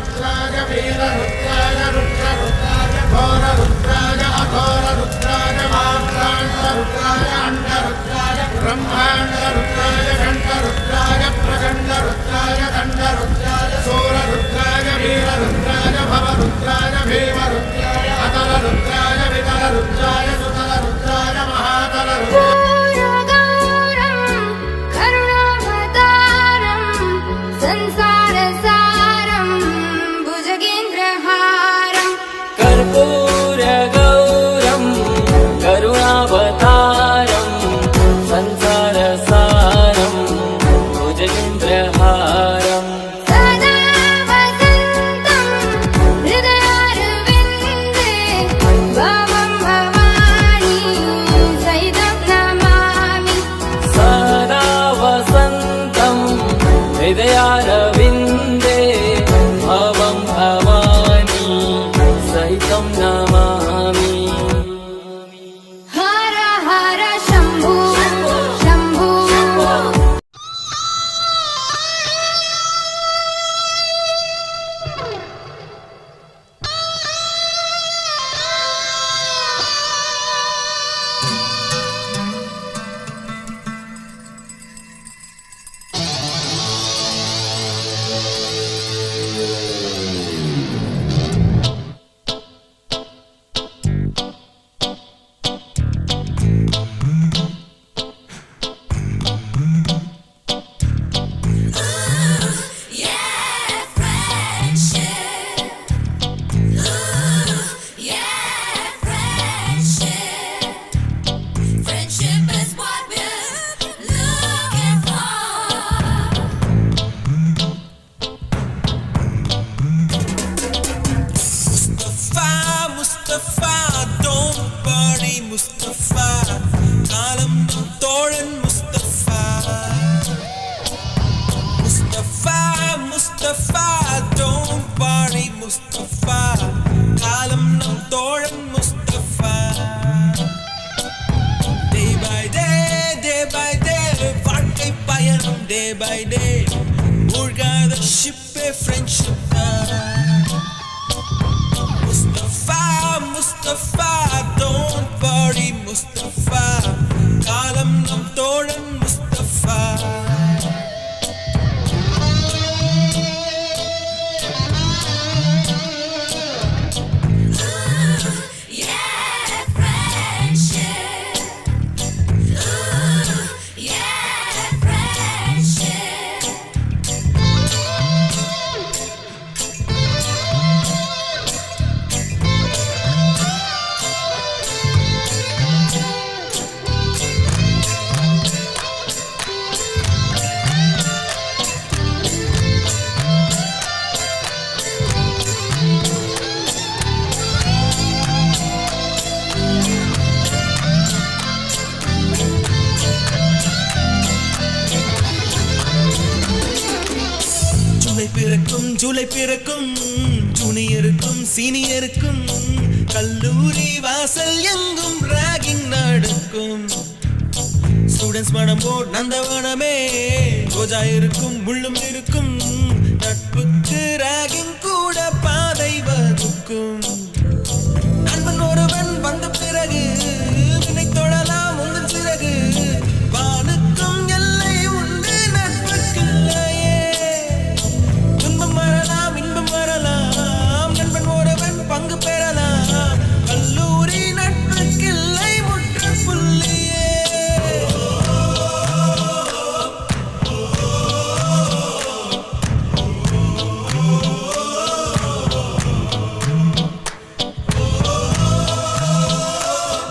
रुद्राय वीर रुद्राय रुद्र रुद्राय घोर रुद्राय अघोर रुद्राय मात्राण्ड रुद्राय अंड रुद्राय ब्रह्मांड रुद्राय घंट रुद्राय प्रचंड रुद्राय दंड रुद्राय सूर रुद्राय वीर रुद्राय भव रुद्राय भीम रुद्राय अतल रुद्राय वितल रुद्राय सुतल रुद्राय महातल रुद्राय हृदयारविन्दे भवं भवानी सहितं नमामि हर हर Shambho Shambho Day by day, the ship a friendship. Mustafa, Mustafa, don't worry, Mustafa. Kalam nam thodan Mustafa. July பிறக்கும் ஜூனியருக்கும் சீனியருக்கும் கல்லூரி வாசல் எங்கும் ராகிங் நடக்கும் ஸ்டூடெண்ட்ஸ் மனம் போட் நந்தவனமே ரோஜா இருக்கும் முள்ளும் இருக்கும் நட்புக்கு ராகிங் கூட